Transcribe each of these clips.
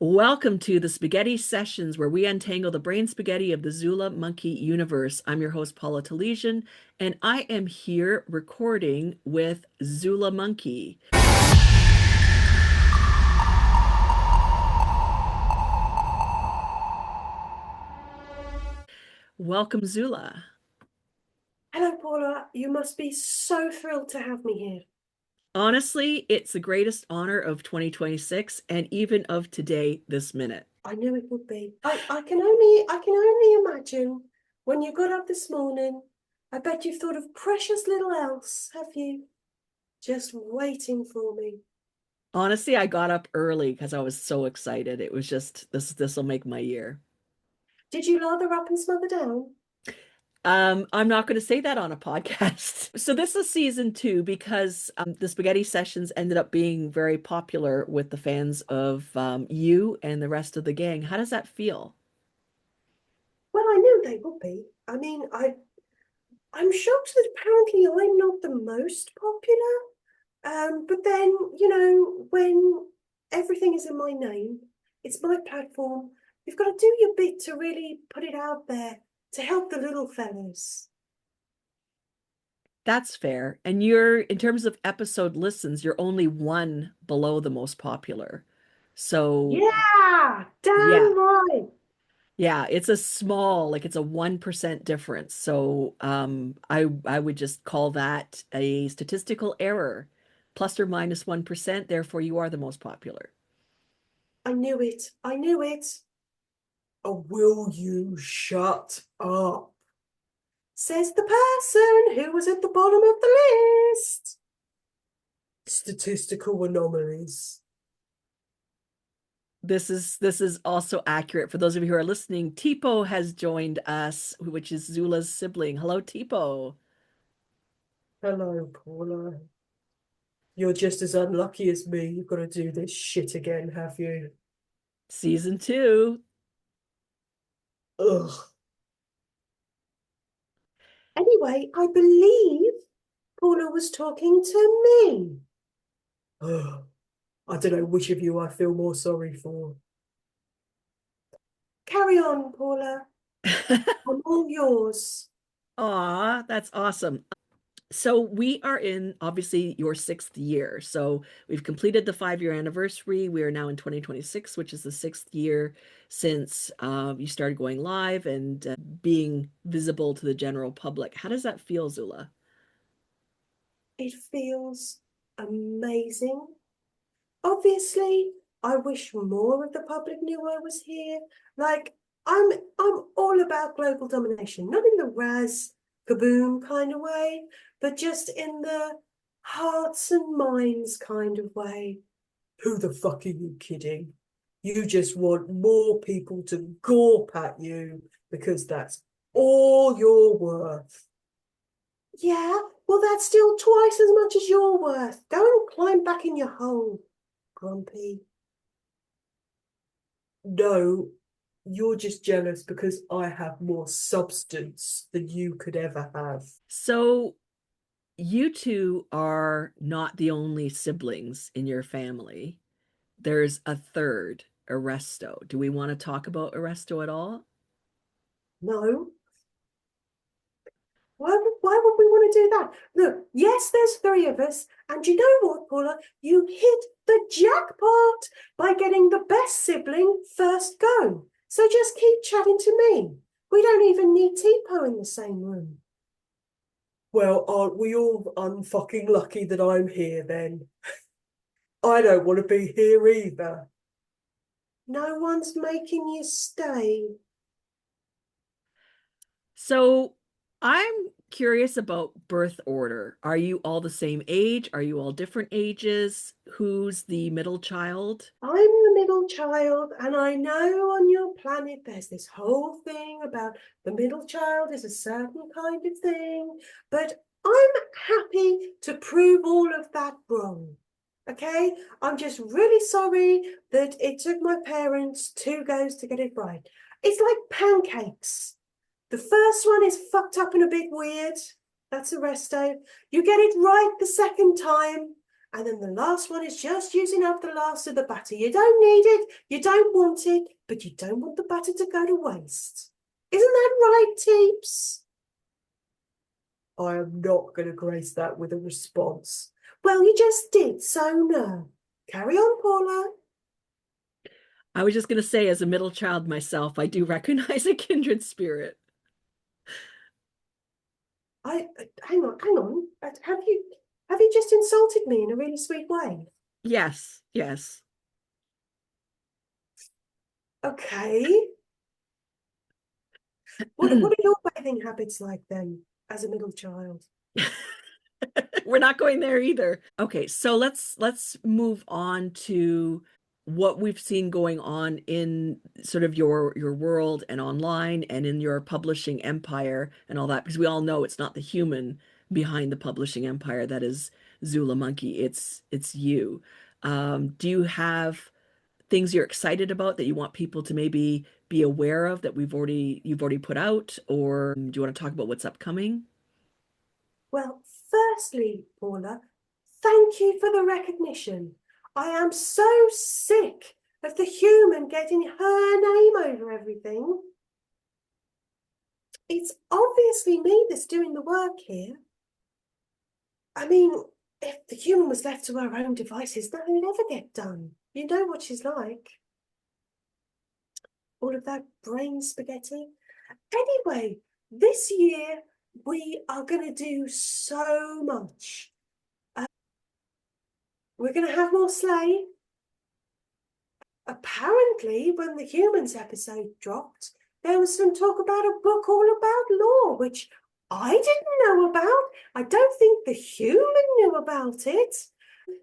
Welcome to the Spaghetti Sessions, where we untangle the brain spaghetti of the Zula Monkey universe. I'm your host, Paula Talesian, and I am here recording with Zula Monkey. Welcome, Zula. Hello, Paula. You must be so thrilled to have me here. Honestly, it's the greatest honor of 2026 and even of today, this minute. I knew it would be. I can only imagine when you got up this morning. I bet you've thought of precious little else, have you? Just waiting for me. Honestly, I got up early because I was so excited. It was just this will make my year. Did you lather up and smother down? I'm not going to say that on a podcast. So this is season two because the Spaghetti Sessions ended up being very popular with the fans of you and the rest of the gang. How does that feel? Well, I knew they would be. I'm shocked that apparently I'm not the most popular. But then, when everything is in my name, it's my platform. You've got to do your bit to really put it out there to help the little fellows. That's fair. And you're, in terms of episode listens, you're only one below the most popular. So Yeah, yeah, damn right. yeah, it's a small, like it's a 1% difference. So I would just call that a statistical error, plus or minus 1%. Therefore, you are the most popular. I knew it. I knew it. Oh, will you shut up? Says the person who was at the bottom of the list. Statistical anomalies. This is also accurate for those of you who are listening. Teepo has joined us, which is Zula's sibling. Hello, Teepo. Hello, Paula. You're just as unlucky as me. You've got to do this shit again, have you? Season two. Ugh. Anyway, I believe Paula was talking to me. Ugh. I don't know which of you I feel more sorry for. Carry on, Paula. I'm all yours. Aw, that's awesome. So we are in obviously your sixth year. So we've completed the 5 year anniversary. We are now in 2026, which is the sixth year since you started going live and being visible to the general public. How does that feel, Zula? It feels amazing. Obviously, I wish more of the public knew I was here. Like, I'm all about global domination, not in the Raz kaboom kind of way, but just in the hearts and minds kind of way. Who the fuck are you kidding? You just want more people to gawp at you because that's all you're worth. Yeah, well, that's still twice as much as you're worth. Go and climb back in your hole, Grumpy. No, you're just jealous because I have more substance than you could ever have. So you two are not the only siblings in your family. There's a third, Arresto. Do we want to talk about Arresto at all? No, why would we want to do that? Look, yes, there's three of us, and you know what, Paula? You hit the jackpot by getting the best sibling first go. So just keep chatting to me. We don't even need Teepo in the same room. Well, aren't we all unfucking lucky that I'm here then? I don't want to be here either. No one's making you stay. So I'm curious about birth order. Are you all the same age? Are you all different ages? Who's the middle child? I'm the middle child, and I know on your planet there's this whole thing about the middle child is a certain kind of thing, but I'm happy to prove all of that wrong. Okay? I'm just really sorry that it took my parents 2 goes to get it right. It's like pancakes. The first one is fucked up and a bit weird. That's a resto. You get it right the second time, And then the last one is just using up the last of the butter. You don't need it, you don't want it, but you don't want the butter to go to waste. Isn't that right, Teeps? I am not going to grace that with a response. Well, you just did, so no. Carry on, Paula. I was just going to say, as a middle child myself, I do recognize a kindred spirit. I hang on, hang on. Have you just insulted me in a really sweet way? Yes, yes. Okay. What are your bathing habits like then, as a middle child? We're not going there either. Okay, so let's move on to what we've seen going on in sort of your world and online and in your publishing empire and all that, because we all know it's not the human behind the publishing empire that is Zoola Monkey. It's you. Do you have things you're excited about that you want people to maybe be aware of that you've already put out, or do you want to talk about what's upcoming? Well, firstly, Paula, thank you for the recognition. I am so sick of the human getting her name over everything. It's obviously me that's doing the work here. I mean, if the human was left to her own devices, nothing would ever get done. You know what she's like. All of that brain spaghetti. Anyway, this year we are going to do so much. We're going to have more sleigh. Apparently, when the humans episode dropped, there was some talk about a book all about law, which I didn't know about. I don't think the human knew about it.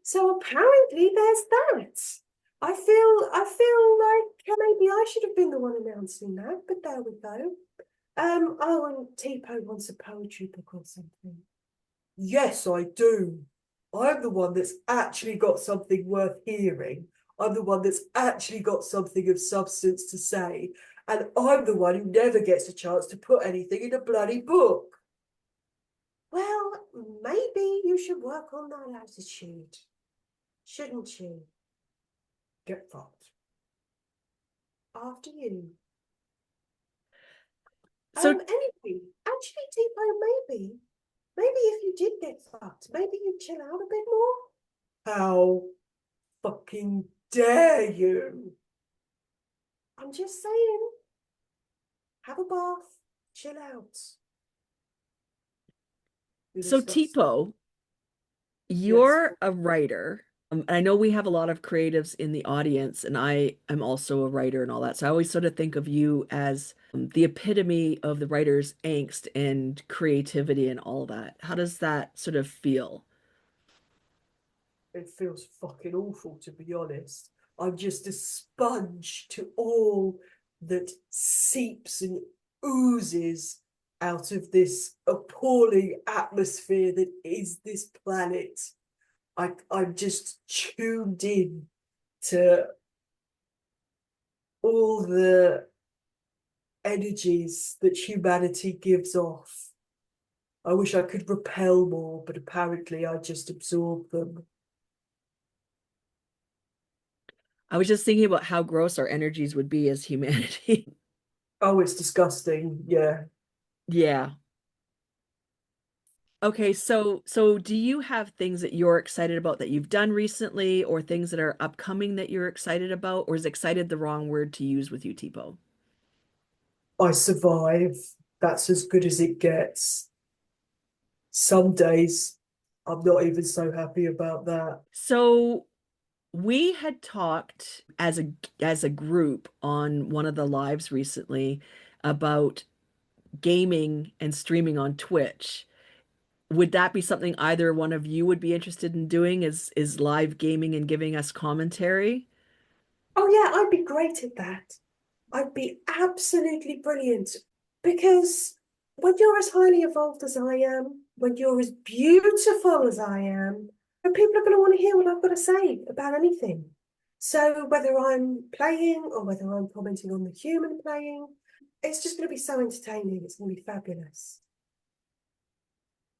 So apparently there's that. I feel like maybe I should have been the one announcing that, but there we go. Oh, and Teepo wants a poetry book or something. Yes, I do. I'm the one that's actually got something worth hearing. I'm the one that's actually got something of substance to say. And I'm the one who never gets a chance to put anything in a bloody book. Well, maybe you should work on that attitude, shouldn't you? Get fucked. After you. So Anyway, actually, Tipo, maybe if you did get fucked, maybe you'd chill out a bit more. How fucking dare you? I'm just saying, have a bath, chill out. You're so disgusting. Teepo, Yes. you're a writer. And I know we have a lot of creatives in the audience, and I am also a writer and all that. So I always sort of think of you as the epitome of the writer's angst and creativity and all that. How does that sort of feel? It feels fucking awful, to be honest. I'm just a sponge to all that seeps and oozes out of this appalling atmosphere that is this planet. I'm just tuned in to all the energies that humanity gives off. I wish I could repel more, but apparently I just absorb them. I was just thinking about how gross our energies would be as humanity. Oh, it's disgusting. Yeah. Yeah. Okay, so do you have things that you're excited about that you've done recently or things that are upcoming that you're excited about, or is excited the wrong word to use with you, Tipo? I survive. That's as good as it gets. Some days I'm not even so happy about that. So we had talked as a group on one of the lives recently about gaming and streaming on Twitch. Would that be something either one of you would be interested in doing is live gaming and giving us commentary? Oh, yeah, I'd be great at that. I'd be absolutely brilliant because when you're as highly evolved as I am, when you're as beautiful as I am, people are going to want to hear what I've got to say about anything. So whether I'm playing or whether I'm commenting on the human playing, it's just going to be so entertaining. It's going to be fabulous.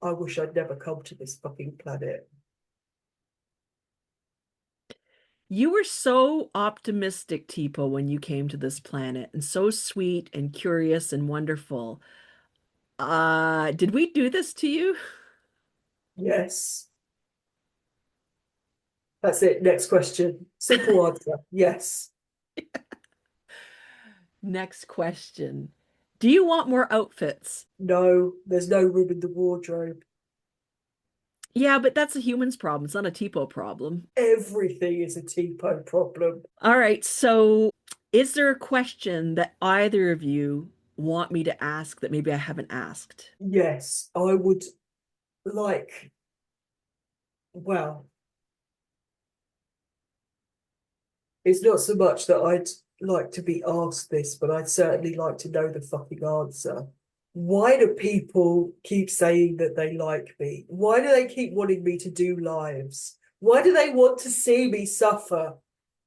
I wish I'd never come to this fucking planet. You were so optimistic, Teepo, when you came to this planet, and so sweet and curious and wonderful. Did we do this to you? Yes. That's it. Next question. Simple answer. Yes. Next question. Do you want more outfits? No, there's no room in the wardrobe. Yeah, but that's a human's problem. It's not a Teepo problem. Everything is a Teepo problem. All right, so is there a question that either of you want me to ask that maybe I haven't asked? Yes, I would like, well, it's not so much that I'd like to be asked this, but I'd certainly like to know the fucking answer. Why do people keep saying that they like me? Why do they keep wanting me to do lives? Why do they want to see me suffer?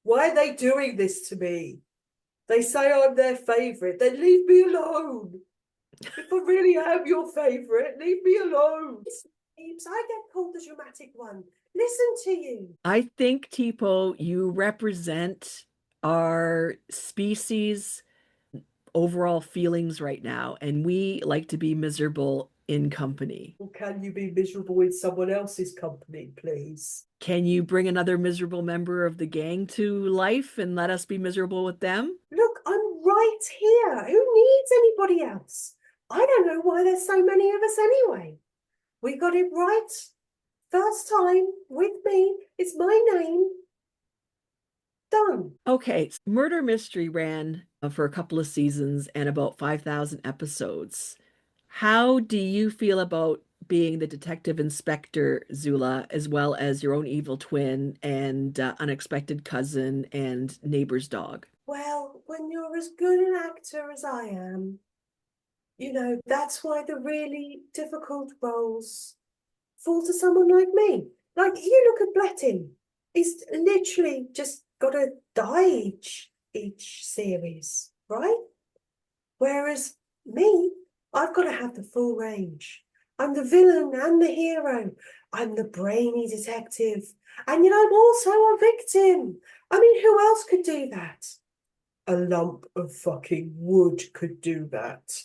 Why are they doing this to me? They say I'm their favourite. Then leave me alone. If I really am your favourite, leave me alone. Heaps, I get called the dramatic one. Listen to you. I think, Tipo, you represent our species' overall feelings right now, and we like to be miserable in company. Or can you be miserable in someone else's company, please? Can you bring another miserable member of the gang to life and let us be miserable with them? Look, I'm right here. Who needs anybody else? I don't know why there's so many of us anyway. We got it right first time with me. It's my name. Done. Okay, Murder Mystery ran for a couple of seasons and about 5,000 episodes. How do you feel about being the detective inspector, Zula, as well as your own evil twin and unexpected cousin and neighbor's dog? Well, when you're as good an actor as I am, that's why the really difficult roles fall to someone like me. Like, you look at Blettin. He's literally just got to die each series, right? Whereas me, I've got to have the full range. I'm the villain and the hero. I'm the brainy detective. And yet I'm also a victim. I mean, who else could do that? A lump of fucking wood could do that.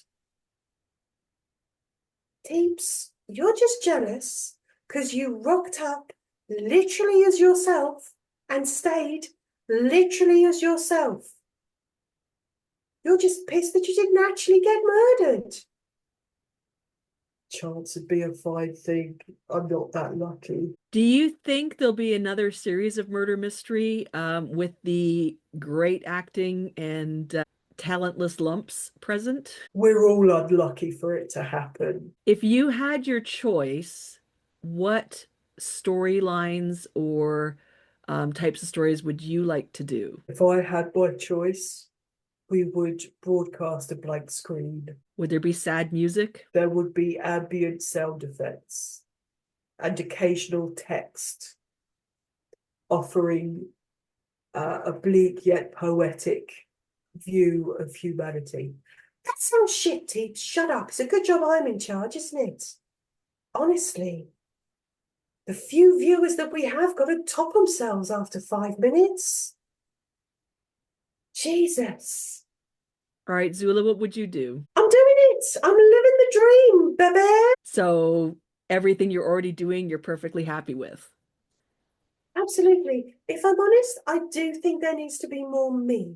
Teeps, you're just jealous because you rocked up literally as yourself and stayed literally as yourself. You're just pissed that you didn't actually get murdered. Chance would be a fine thing. I'm not that lucky. Do you think there'll be another series of Murder Mystery with the great acting and talentless lumps present? We're all unlucky for it to happen. If you had your choice, what storylines or types of stories would you like to do? If I had my choice, we would broadcast a blank screen. Would there be sad music? There would be ambient sound effects and occasional text offering a bleak yet poetic view of humanity. That sounds shit, Teeps. Shut up. It's a good job I'm in charge, isn't it? Honestly, the few viewers that we have got to top themselves after 5 minutes. Jesus. All right, Zula, what would you do? I'm doing it. I'm living the dream, baby. So everything you're already doing, you're perfectly happy with. Absolutely. If I'm honest, I do think there needs to be more me.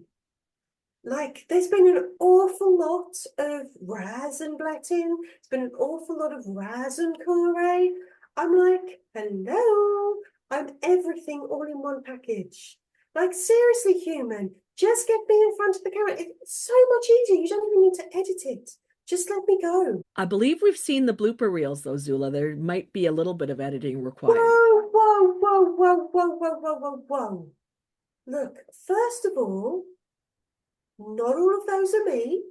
Like, there's been an awful lot of Rasenblätting. It's been an awful lot of Rasenkurei. I'm like, hello, I'm everything all in one package. Like, seriously, human, just get me in front of the camera. It's so much easier. You don't even need to edit it. Just let me go. I believe we've seen the blooper reels, though, Zula. There might be a little bit of editing required. Whoa, whoa, whoa, whoa, whoa, whoa, whoa, whoa, whoa. Look, first of all, not all of those are me,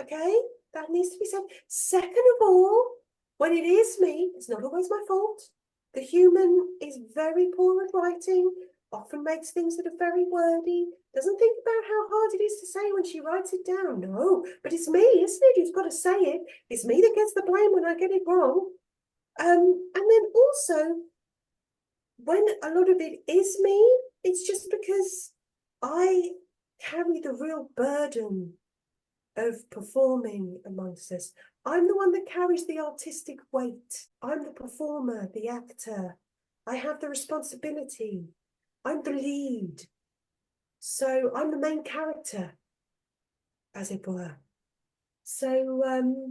okay? That needs to be said. Second of all, when it is me, it's not always my fault. The human is very poor at writing, often makes things that are very wordy, doesn't think about how hard it is to say when she writes it down. No, but it's me, isn't it, who's got to say it? It's me that gets the blame when I get it wrong. And then also, when a lot of it is me, it's just because I carry the real burden of performing amongst us. I'm the one that carries the artistic weight. I'm the performer, the actor. I have the responsibility. I'm the lead. So I'm the main character, as it were. So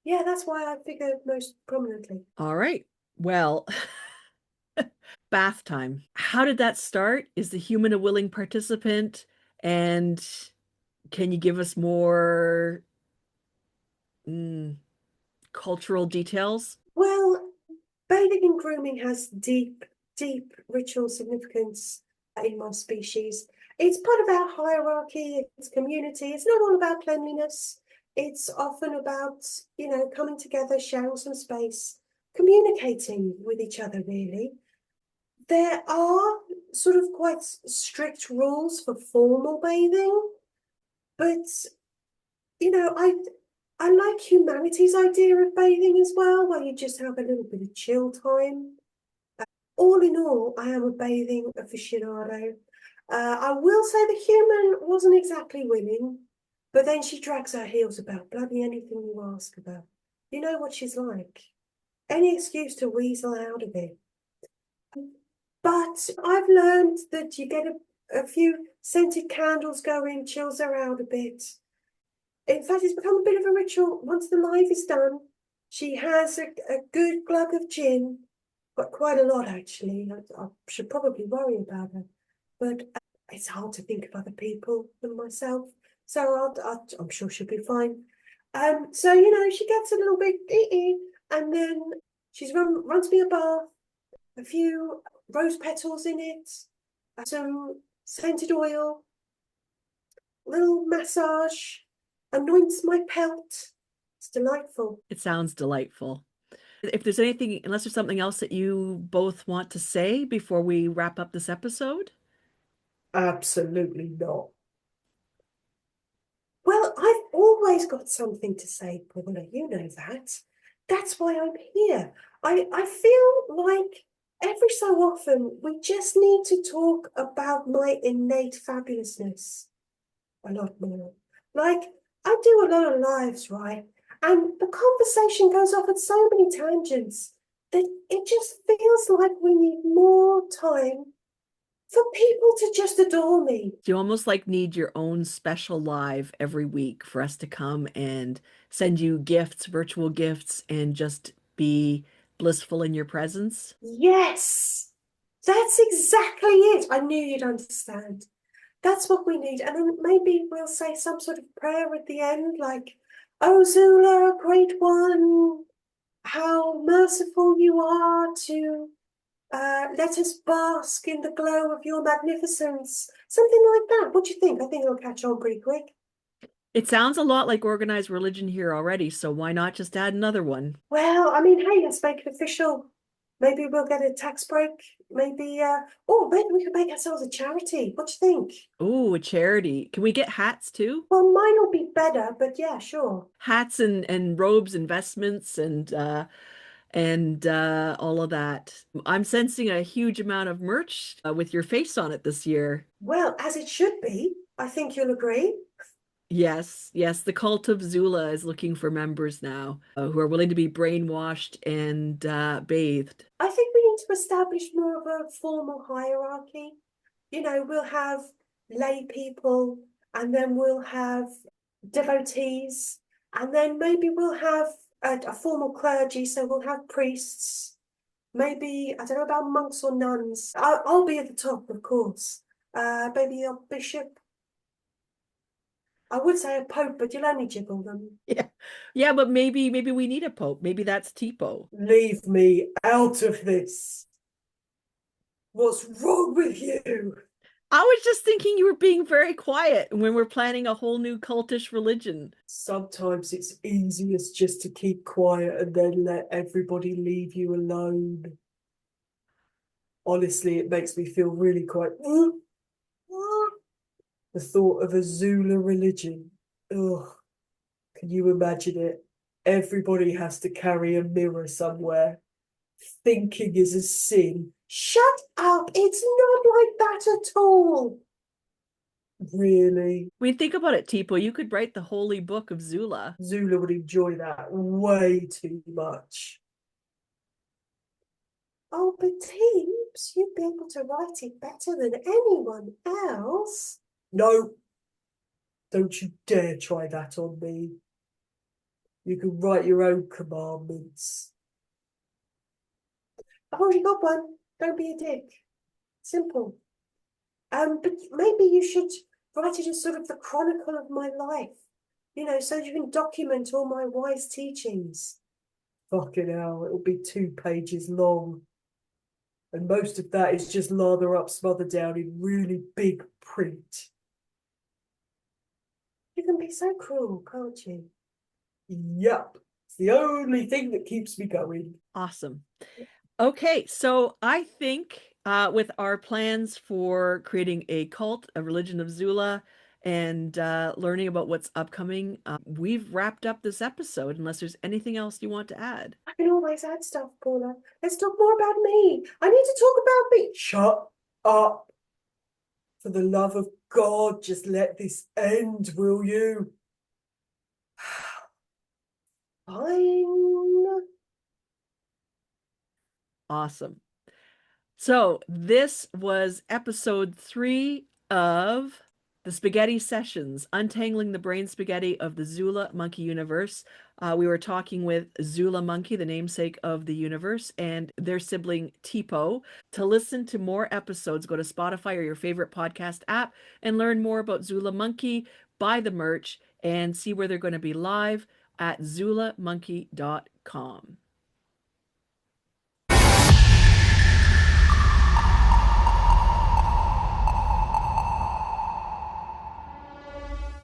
yeah, that's why I figure most prominently. All right. Well, bath time. How did that start? Is the human a willing participant? And can you give us more mm, cultural details? Well, bathing and grooming has deep, deep ritual significance in my species. It's part of our hierarchy, it's community. It's not all about cleanliness. It's often about, coming together, sharing some space, communicating with each other, really. There are sort of quite strict rules for formal bathing, but I like humanity's idea of bathing as well, where you just have a little bit of chill time. All in all, I am a bathing aficionado. I will say the human wasn't exactly willing, but then she drags her heels about bloody anything you ask of her. You know what she's like. Any excuse to weasel out of it. But I've learned that you get a few scented candles going, chills her out a bit. In fact, it's become a bit of a ritual. Once the live is done, she has a good glug of gin, but quite a lot actually. I should probably worry about her, but it's hard to think of other people than myself. So I'm sure she'll be fine. So she gets a little bit and then runs me a bath, a few rose petals in it, some scented oil, little massage, anoints my pelt. It's delightful. It sounds delightful. If there's anything, unless there's something else that you both want to say before we wrap up this episode. Absolutely not. Well, I've always got something to say, Paula. You know that. That's why I'm here. I feel like every so often we just need to talk about my innate fabulousness a lot more. Like, I do a lot of lives, right? And the conversation goes off at so many tangents that it just feels like we need more time for people to just adore me. You almost like need your own special live every week for us to come and send you gifts, virtual gifts, and just be blissful in your presence. Yes, that's exactly it. I knew you'd understand. That's what we need. And then maybe we'll say some sort of prayer at the end, like, "Oh, Zula, great one, how merciful you are to let us bask in the glow of your magnificence." Something like that. What do you think? I think it'll catch on pretty quick. It sounds a lot like organized religion here already, so why not just add another one? Well, I mean, hey, let's make it official. Maybe we'll get a tax break. Maybe we could make ourselves a charity. What do you think? Oh, a charity. Can we get hats too? Well, mine will be better, but yeah, sure. Hats and robes, investments, and all of that. I'm sensing a huge amount of merch with your face on it this year. Well, as it should be. I think you'll agree. Yes, yes, the cult of Zula is looking for members now who are willing to be brainwashed and bathed. I think we need to establish more of a formal hierarchy. We'll have lay people, and then we'll have devotees, and then maybe we'll have a formal clergy, so we'll have priests. Maybe, I don't know about monks or nuns. I'll be at the top, of course. Maybe a bishop. I would say a pope, but you'll only jiggle them. Yeah. Yeah, but maybe we need a pope. Maybe that's Teepo. Leave me out of this. What's wrong with you? I was just thinking you were being very quiet when we're planning a whole new cultish religion. Sometimes it's easiest just to keep quiet and then let everybody leave you alone. Honestly, it makes me feel really quite. The thought of a Zula religion. Ugh, can you imagine it? Everybody has to carry a mirror somewhere. Thinking is a sin. Shut up! It's not like that at all. Really? I mean, think about it, Teepo. You could write the holy book of Zula. Zula would enjoy that way too much. Oh, but Teeps, you'd be able to write it better than anyone else. No, don't you dare try that on me. You can write your own commandments. I've already got one. Don't be a dick. Simple. But maybe you should write it as sort of the chronicle of my life, so you can document all my wise teachings. Fucking hell, it'll be 2 pages long. And most of that is just lather up, smother down in really big print. You can be so cruel, can't you? Yup. It's the only thing that keeps me going. Awesome. Okay, so I think with our plans for creating a cult, a religion of Zula, and learning about what's upcoming, we've wrapped up this episode, unless there's anything else you want to add. I can always add stuff, Paula. Let's talk more about me. I need to talk about me. Shut up. For the love of God, just let this end, will you? Fine. Awesome. So this was episode 3 of the Spaghetti Sessions, Untangling the Brain Spaghetti of the Zula Monkey Universe. We were talking with Zula Monkey, the namesake of the universe, and their sibling Teepo. To listen to more episodes, go to Spotify or your favorite podcast app and learn more about Zula Monkey, buy the merch, and see where they're going to be live at ZulaMonkey.com.